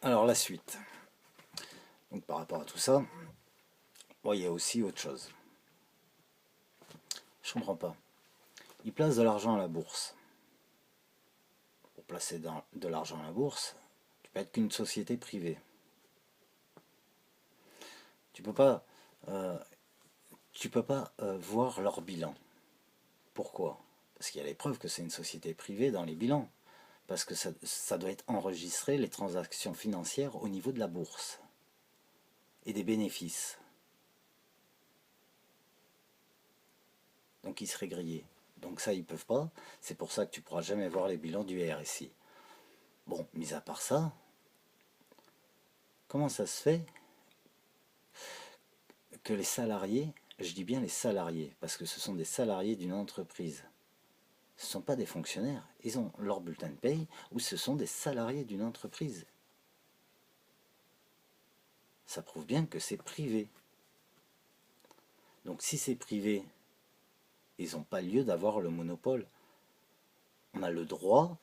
Alors la suite. Donc par rapport à tout ça, bon, il y a aussi autre chose. Je comprends pas. Ils placent de l'argent à la bourse. Pour placer de l'argent à la bourse, tu peux être qu'une société privée. Tu peux pas, euh, tu peux pas voir leur bilan. Pourquoi? Parce qu'il y a les preuves que c'est une société privée dans les bilans. Parce que ça doit être enregistré, les transactions financières, au niveau de la bourse et des bénéfices. Donc ils seraient grillés. Donc ça, ils peuvent pas. C'est pour ça que tu pourras jamais voir les bilans du RSI. Bon, mis à part ça, comment ça se fait que les salariés, je dis bien les salariés, parce que ce sont des salariés d'une entreprise, ce ne sont pas des fonctionnaires, ils ont leur bulletin de paye ou ce sont des salariés d'une entreprise. Ça prouve bien que c'est privé. Donc si c'est privé, ils n'ont pas lieu d'avoir le monopole. On a le droit,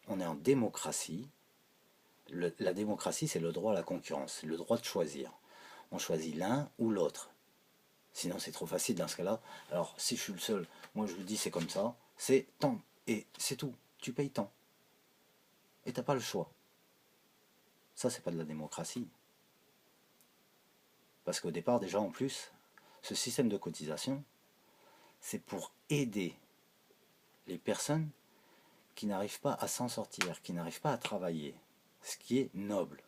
on est en démocratie. La démocratie, c'est le droit à la concurrence, le droit de choisir. On choisit l'un ou l'autre. Sinon, c'est trop facile dans ce cas-là. Alors, si je suis le seul, moi je vous dis c'est comme ça, c'est tant. Et c'est tout. Tu payes tant. Et t'as pas le choix. Ça, c'est pas de la démocratie. Parce qu'au départ, déjà en plus, ce système de cotisation, c'est pour aider les personnes qui n'arrivent pas à s'en sortir, qui n'arrivent pas à travailler. Ce qui est noble.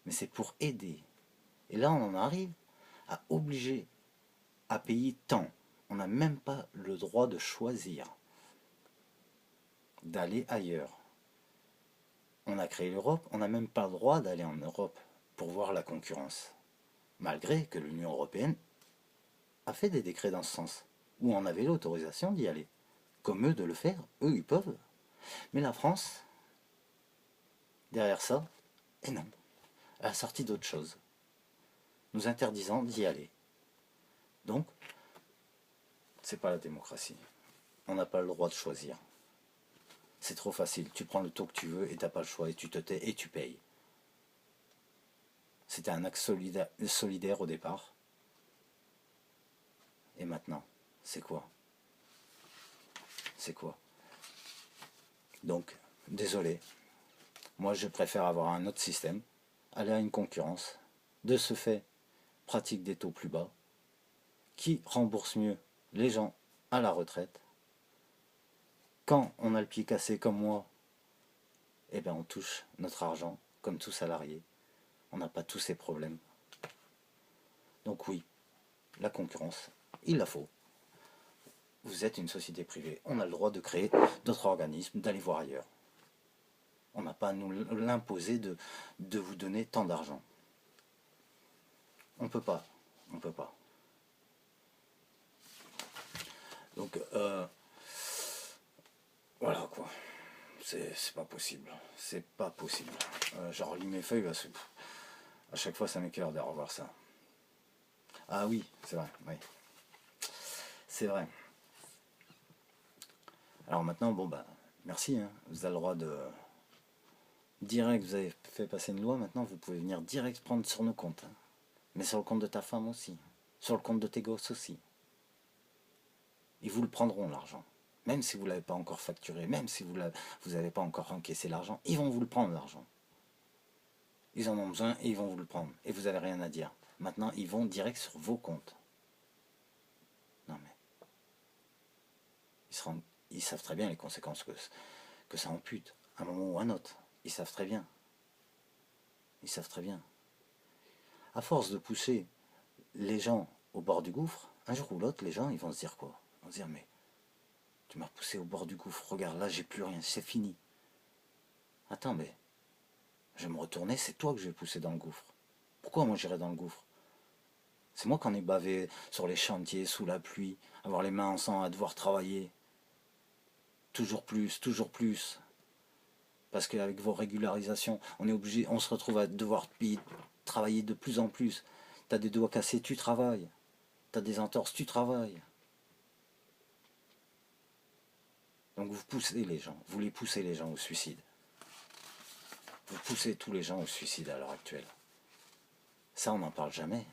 Mais c'est pour aider. Et là, on en arrive à obliger à payer tant. On n'a même pas le droit de choisir d'aller ailleurs. On a créé l'Europe, on n'a même pas le droit d'aller en Europe pour voir la concurrence. Malgré que l'Union européenne a fait des décrets dans ce sens, où on avait l'autorisation d'y aller. Comme eux de le faire, eux ils peuvent. Mais la France, derrière ça, et non, elle a sorti d'autres choses, nous interdisant d'y aller. Donc, c'est pas la démocratie. On n'a pas le droit de choisir. C'est trop facile. Tu prends le taux que tu veux et t'as pas le choix et tu te tais et tu payes. C'était un acte solidaire au départ. Et maintenant, c'est quoi? C'est quoi? Donc, désolé. Moi, je préfère avoir un autre système, aller à une concurrence. De ce fait, pratique des taux plus bas, qui rembourse mieux les gens à la retraite. Quand on a le pied cassé comme moi, eh bien on touche notre argent comme tout salarié. On n'a pas tous ces problèmes. Donc oui, la concurrence, il la faut. Vous êtes une société privée, on a le droit de créer d'autres organismes, d'aller voir ailleurs. On n'a pas à nous l'imposer de vous donner tant d'argent. On peut pas. On peut pas. Donc, voilà quoi. C'est pas possible. C'est pas possible. Je relis mes feuilles parce que à chaque fois ça m'écœure de revoir ça. Ah oui, c'est vrai, oui. C'est vrai. Alors maintenant, bon bah, merci, hein. Vous avez le droit de. Direct, vous avez fait passer une loi, maintenant vous pouvez venir direct prendre sur nos comptes, hein. Mais sur le compte de ta femme aussi. Sur le compte de tes gosses aussi. Ils vous le prendront l'argent. Même si vous ne l'avez pas encore facturé, même si vous n'avez pas encore encaissé l'argent, ils vont vous le prendre l'argent. Ils en ont besoin et ils vont vous le prendre. Et vous n'avez rien à dire. Maintenant, ils vont direct sur vos comptes. Non mais, ils savent très bien les conséquences que ça ampute, à un moment ou à un autre. Ils savent très bien. Ils savent très bien. À force de pousser les gens au bord du gouffre, un jour ou l'autre, les gens, ils vont se dire quoi? Ils vont se dire, mais tu m'as poussé au bord du gouffre, regarde, là, j'ai plus rien, c'est fini. Attends, mais je vais me retourner, c'est toi que je vais pousser dans le gouffre. Pourquoi moi j'irai dans le gouffre? C'est moi qui en ai bavé sur les chantiers, sous la pluie, avoir les mains en sang, à devoir travailler. Toujours plus, toujours plus. Parce qu'avec vos régularisations, on est obligé, on se retrouve à devoir travailler de plus en plus. T'as des doigts cassés, tu travailles. T'as des entorses, tu travailles. Donc vous poussez les gens, vous les poussez les gens au suicide. Vous poussez tous les gens au suicide à l'heure actuelle. Ça, on n'en parle jamais.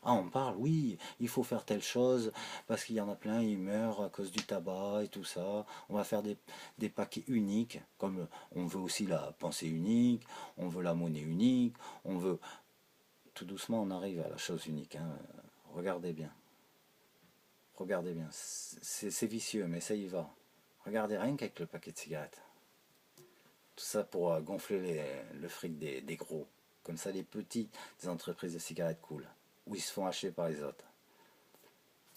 Ah, on parle, oui, il faut faire telle chose, parce qu'il y en a plein, ils meurent à cause du tabac et tout ça. On va faire des paquets uniques, comme on veut aussi la pensée unique, on veut la monnaie unique, on veut... Tout doucement, on arrive à la chose unique. Hein. Regardez bien. Regardez bien. C'est vicieux, mais ça y va. Regardez rien qu'avec le paquet de cigarettes. Tout ça pour gonfler le fric des gros. Comme ça, les petits des entreprises de cigarettes coulent. Où ils se font acheter par les autres.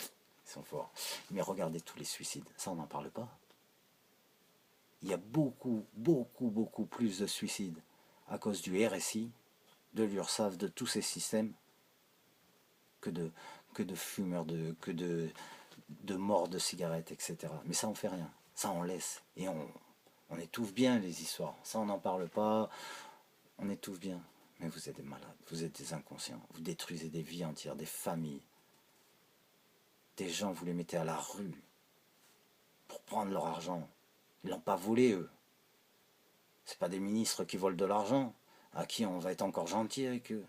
Ils sont forts. Mais regardez tous les suicides. Ça, on n'en parle pas. Il y a beaucoup plus de suicides à cause du RSI, de l'URSSAF, de tous ces systèmes, que de fumeurs, que de morts de cigarettes, etc. Mais ça, on fait rien. Ça, on laisse. Et on étouffe bien les histoires. Ça, on n'en parle pas. On étouffe bien. Mais vous êtes des malades. Vous êtes des inconscients. Vous détruisez des vies entières, des familles. Des gens, vous les mettez à la rue pour prendre leur argent. Ils l'ont pas volé, eux. C'est pas des ministres qui volent de l'argent, à qui on va être encore gentil avec eux.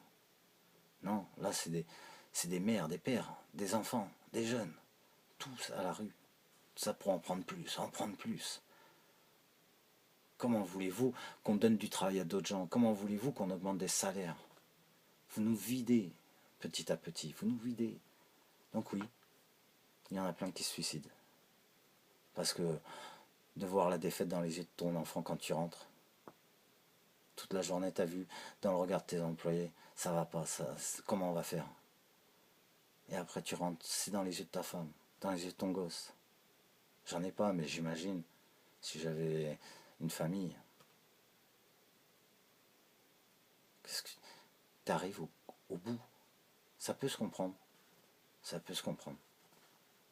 Non, là, c'est des mères, des pères, des enfants, des jeunes. Tous à la rue. Ça pour en prendre plus, en prendre plus. Comment voulez-vous qu'on donne du travail à d'autres gens? Comment voulez-vous qu'on augmente des salaires? Vous nous videz petit à petit, vous nous videz. Donc oui, il y en a plein qui se suicident. Parce que de voir la défaite dans les yeux de ton enfant quand tu rentres, toute la journée t'as vu dans le regard de tes employés, ça va pas, comment on va faire? Et après tu rentres, c'est dans les yeux de ta femme, dans les yeux de ton gosse. J'en ai pas, mais j'imagine, si j'avais une famille, qu'est-ce que t'arrives au bout? Ça peut se comprendre, ça peut se comprendre.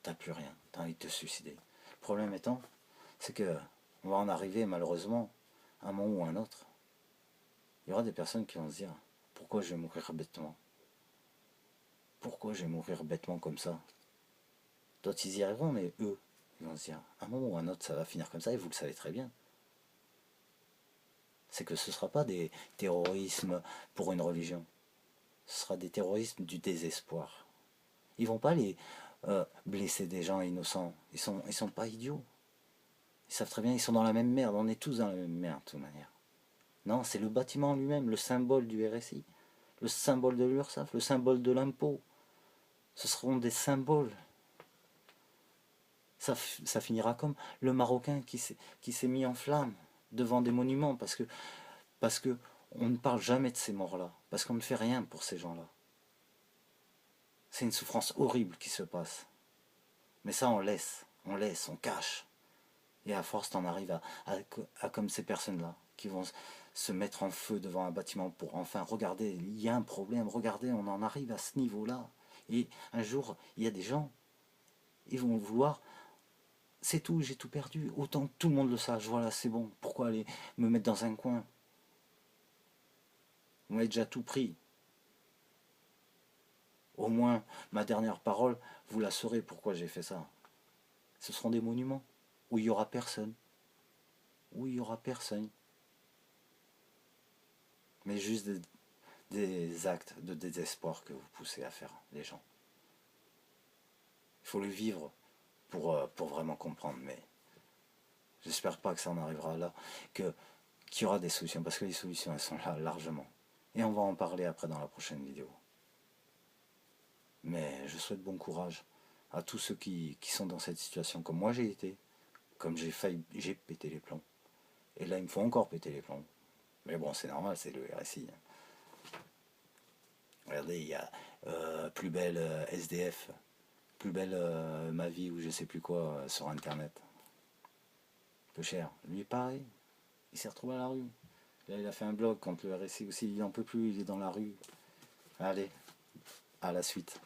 T'as plus rien, t'as envie de te suicider. Le problème étant, c'est que on va en arriver malheureusement à un moment ou à un autre. Il y aura des personnes qui vont se dire, pourquoi je vais mourir bêtement? Pourquoi je vais mourir bêtement comme ça? D'autres ils y arriveront, mais eux, ils vont se dire, à un moment ou à un autre, ça va finir comme ça, et vous le savez très bien. C'est que ce ne sera pas des terrorismes pour une religion. Ce sera des terrorismes du désespoir. Ils vont pas aller blesser des gens innocents. Ils sont pas idiots. Ils savent très bien, ils sont dans la même merde. On est tous dans la même merde, de toute manière. Non, c'est le bâtiment lui-même, le symbole du RSI, le symbole de l'URSSAF, le symbole de l'impôt. Ce seront des symboles. Ça finira comme le Marocain qui s'est mis en flamme devant des monuments parce que on ne parle jamais de ces morts-là, parce qu'on ne fait rien pour ces gens-là. C'est une souffrance horrible qui se passe. Mais ça, on laisse, on cache. Et à force, t'en arrives à comme ces personnes-là, qui vont se mettre en feu devant un bâtiment pour enfin, regarder, il y a un problème, regardez, on en arrive à ce niveau-là. Et un jour, il y a des gens, ils vont vouloir, c'est tout, j'ai tout perdu, autant que tout le monde le sache, voilà, c'est bon, pourquoi aller me mettre dans un coin? Vous m'avez déjà tout pris. Au moins, ma dernière parole, vous la saurez pourquoi j'ai fait ça. Ce seront des monuments où il n'y aura personne. Où il n'y aura personne. Mais juste des actes de désespoir que vous poussez à faire, les gens. Il faut le vivre pour vraiment comprendre, mais j'espère pas que ça en arrivera là, qu'il y aura des solutions, parce que les solutions, elles sont là largement. Et on va en parler après dans la prochaine vidéo. Mais je souhaite bon courage à tous ceux qui sont dans cette situation, comme moi j'ai été, comme j'ai pété les plombs. Et là, il me faut encore péter les plombs. Mais bon, c'est normal, c'est le RSI. Regardez, il y a plus belle SDF, plus belle ma vie ou je sais plus quoi sur internet. Peu cher. Lui, pareil. Il s'est retrouvé à la rue. Là, il a fait un blog contre le RSI aussi. Il n'en peut plus, il est dans la rue. Allez, à la suite.